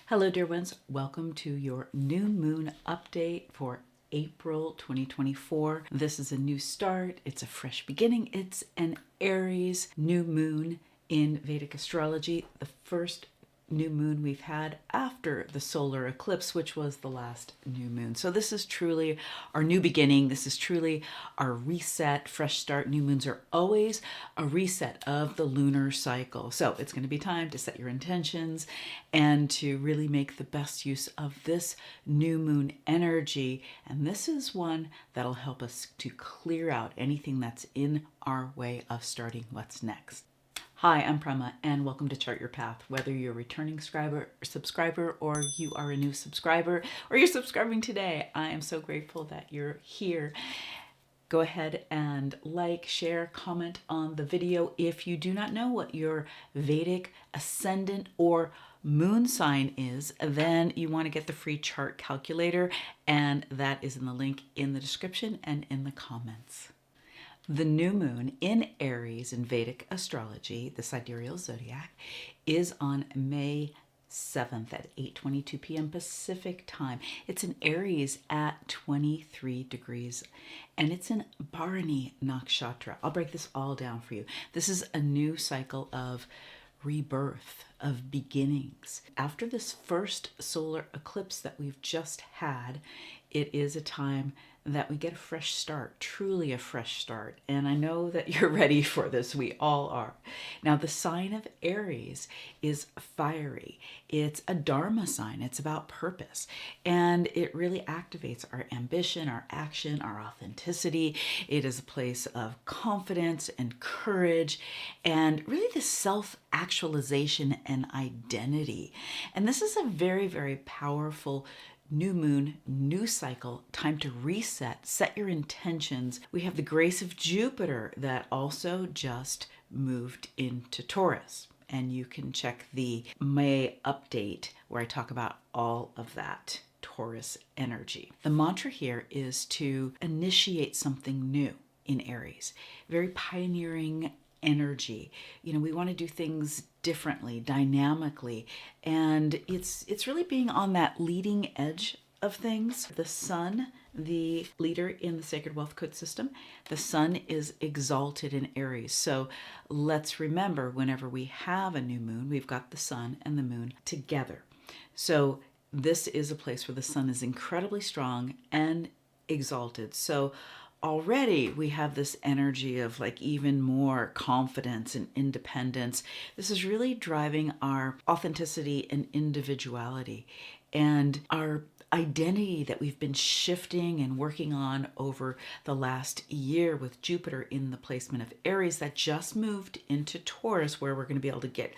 Hello, dear ones. Welcome to your new moon update for April 2024. This is a new start. It's a fresh beginning. It's an Aries new moon in Vedic astrology, the first new moon we've had after the solar eclipse, which was the last new moon. So this is truly our new beginning. This is truly our reset, fresh start. New moons are always a reset of the lunar cycle. So it's going to be time to set your intentions and to really make the best use of this new moon energy. And this is one that'll help us to clear out anything that's in our way of starting what's next. Hi, I'm Prema, and welcome to Chart Your Path. Whether you're a returning subscriber, or you are a new subscriber, or you're subscribing today, I am so grateful that you're here. Go ahead and like, share, comment on the video. If you do not know what your Vedic ascendant or moon sign is, then you want to get the free chart calculator, and that is in the link in the description and in the comments. The new moon in Aries in Vedic astrology, the sidereal zodiac, is on May 7th at 8:22 p.m. Pacific time. It's in Aries at 23 degrees, and it's in Bharani nakshatra. I'll break this all down for you. This is a new cycle of rebirth, of beginnings. After this first solar eclipse that we've just had, it is a time that we get a fresh start, truly a fresh start. And I know that you're ready for this. We all are. Now, the sign of Aries is fiery. It's a Dharma sign. It's about purpose. And it really activates our ambition, our action, our authenticity. It is a place of confidence and courage and really the self-actualization and identity. And this is a very, very powerful new moon, new cycle, time to reset, set your intentions. We have the grace of Jupiter that also just moved into Taurus. And you can check the May update where I talk about all of that Taurus energy. The mantra here is to initiate something new in Aries. Very pioneering energy. You know, we want to do things differently, dynamically, and it's really being on that leading edge of things. The sun, the leader in the Sacred Wealth Code system, the sun is exalted in Aries. So let's remember, whenever we have a new moon, we've got the sun and the moon together. So this is a place where the sun is incredibly strong and exalted. So already we have this energy of like even more confidence and independence. This is really driving our authenticity and individuality and our identity that we've been shifting and working on over the last year with Jupiter in the placement of Aries that just moved into Taurus, where we're going to be able to get,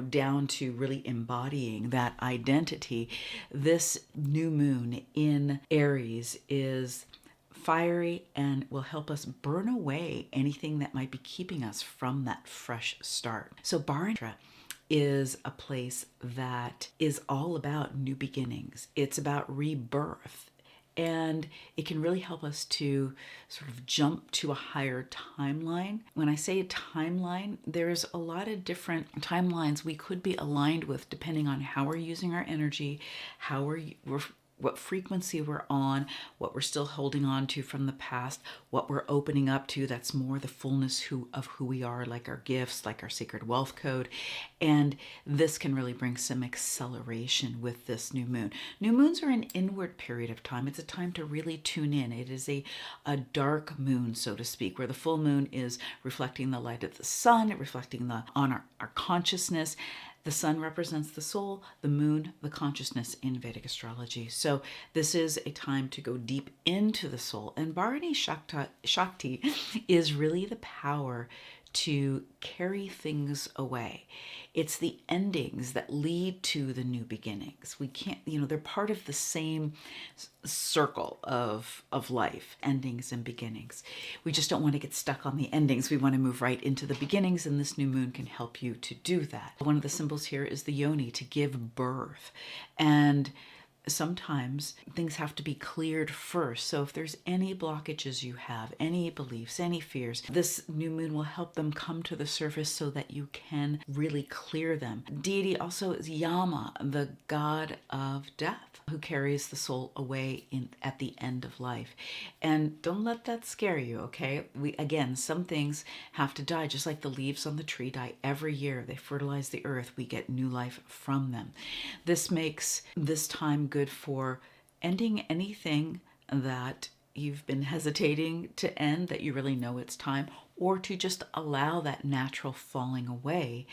down to really embodying that identity. This new moon in Aries is fiery and will help us burn away anything that might be keeping us from that fresh start. So Bharani is a place that is all about new beginnings. It's about rebirth, and it can really help us to sort of jump to a higher timeline. When I say timeline, there's a lot of different timelines we could be aligned with depending on how we're using our energy, what frequency we're on, what we're still holding on to from the past, what we're opening up to that's more the fullness of who we are, like our gifts, like our Sacred Wealth Code. And this can really bring some acceleration with this new moon. New moons are an inward period of time. It's a time to really tune in. It is a dark moon, so to speak, where the full moon is reflecting the light of the sun, reflecting on our consciousness. The sun represents the soul, the moon, the consciousness in Vedic astrology. So this is a time to go deep into the soul. And Bharani Shakti is really the power to carry things away. It's the endings that lead to the new beginnings. We can't, they're part of the same circle of life, endings and beginnings. We just don't want to get stuck on the endings. We want to move right into the beginnings, and this new moon can help you to do that. One of the symbols here is the yoni, to give birth. And sometimes things have to be cleared first. So if there's any blockages you have, any beliefs, any fears, this new moon will help them come to the surface so that you can really clear them. Deity also is Yama, the god of death, who carries the soul away at the end of life. And don't let that scare you, okay? Again, some things have to die, just like the leaves on the tree die every year. They fertilize the earth. We get new life from them. This makes this time good for ending anything that you've been hesitating to end, that you really know it's time, or to just allow that natural falling away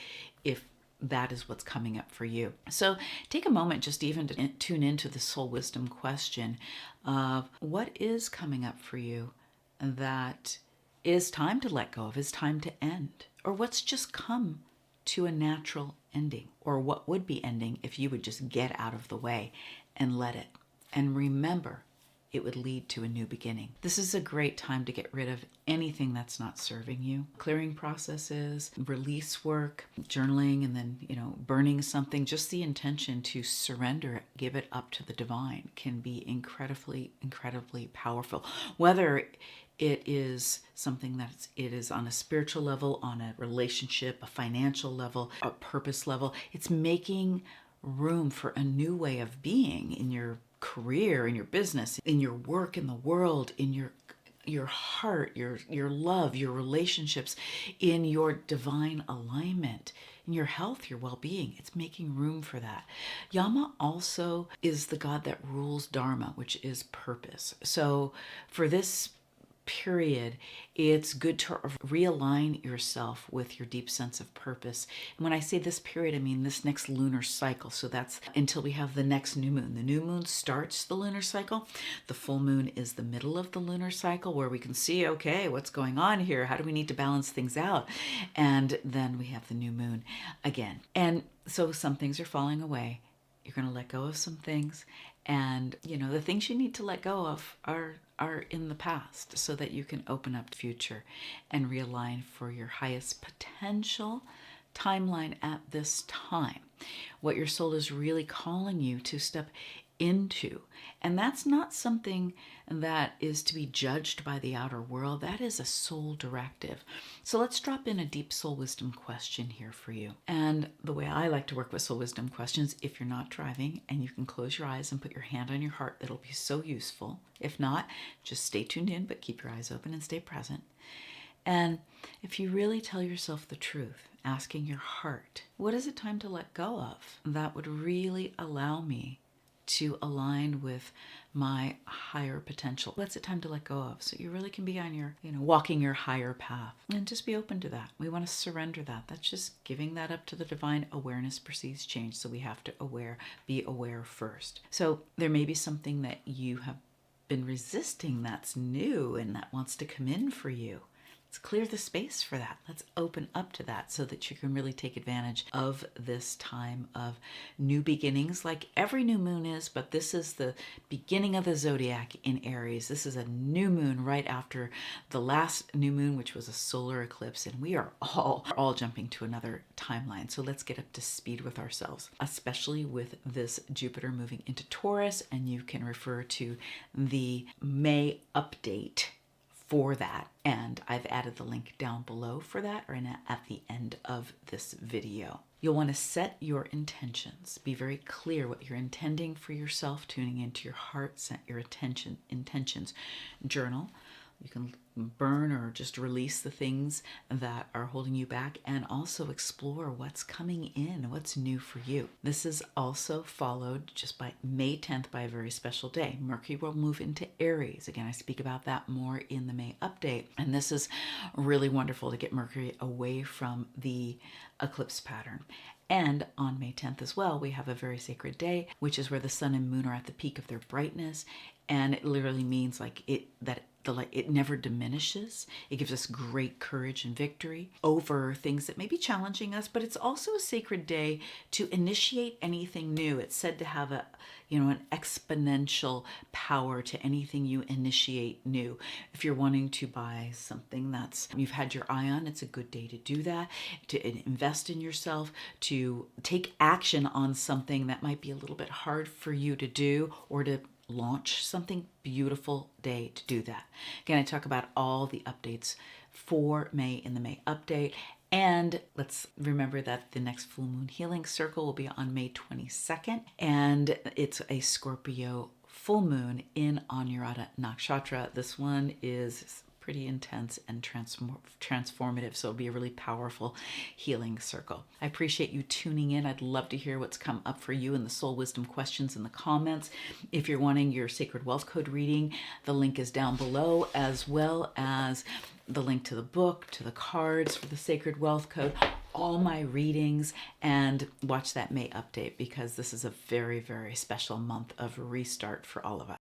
if that is what's coming up for you. So take a moment just even to tune into the soul wisdom question of what is coming up for you that is time to let go of, is time to end, or what's just come to a natural ending, or what would be ending if you would just get out of the way and let it. And remember, it would lead to a new beginning. This is a great time to get rid of anything that's not serving you. Clearing processes, release work, journaling, and then, burning something. Just the intention to surrender it, give it up to the divine, can be incredibly, incredibly powerful. Whether it is something it is on a spiritual level, on a relationship, a financial level, a purpose level. It's making room for a new way of being in your career, in your business, in your work, in the world, in your heart, your love, your relationships, in your divine alignment, in your health, your well-being. It's making room for that. Yama also is the god that rules Dharma, which is purpose. So for this period, it's good to realign yourself with your deep sense of purpose. And when I say this period, I mean this next lunar cycle. So that's until we have the next new moon. The new moon starts the lunar cycle. The full moon is the middle of the lunar cycle, where we can see, okay, what's going on here? How do we need to balance things out? And then we have the new moon again. And so some things are falling away. You're going to let go of some things. And, the things you need to let go of are in the past, so that you can open up the future and realign for your highest potential timeline at this time. What your soul is really calling you to step into. And that's not something that is to be judged by the outer world. That is a soul directive. So let's drop in a deep soul wisdom question here for you. And the way I like to work with soul wisdom questions, if you're not driving and you can close your eyes and put your hand on your heart, that'll be so useful. If not, just stay tuned in, but keep your eyes open and stay present. And if you really tell yourself the truth, asking your heart, what is it time to let go of that would really allow me to align with my higher potential? What's it time to let go of? So you really can be on your, walking your higher path, and just be open to that. We want to surrender that. That's just giving that up to the divine. Awareness precedes change. So we have to be aware first. So there may be something that you have been resisting that's new and that wants to come in for you. Let's clear the space for that. Let's open up to that so that you can really take advantage of this time of new beginnings, like every new moon is, but this is the beginning of the zodiac in Aries. This is a new moon right after the last new moon, which was a solar eclipse, and we are all jumping to another timeline. So let's get up to speed with ourselves, especially with this Jupiter moving into Taurus, and you can refer to the May update for that, and I've added the link down below for that, or at the end of this video. You'll want to set your intentions. Be very clear what you're intending for yourself, tuning into your heart, set your intentions. Journal. You can burn or just release the things that are holding you back, and also explore what's coming in, what's new for you. This is also followed just by May 10th by a very special day. Mercury will move into Aries. Again, I speak about that more in the May update. And this is really wonderful to get Mercury away from the eclipse pattern. And on May 10th as well, we have a very sacred day, which is where the sun and moon are at the peak of their brightness. And it literally means that the light, it never diminishes. It gives us great courage and victory over things that may be challenging us, but it's also a sacred day to initiate anything new. It's said to have an exponential power to anything you initiate new. If you're wanting to buy something that's you've had your eye on, it's a good day to do that, to invest in yourself, to take action on something that might be a little bit hard for you to do, or to launch something. Beautiful day to do that. Again, I talk about all the updates for May in the May update. And let's remember that the next full moon healing circle will be on May 22nd. And it's a Scorpio full moon in Anuradha Nakshatra. This one is pretty intense and transformative, so it'll be a really powerful healing circle. I appreciate you tuning in. I'd love to hear what's come up for you in the soul wisdom questions in the comments. If you're wanting your Sacred Wealth Code reading, the link is down below, as well as the link to the book, to the cards for the Sacred Wealth Code, all my readings, and watch that May update, because this is a very, very special month of restart for all of us.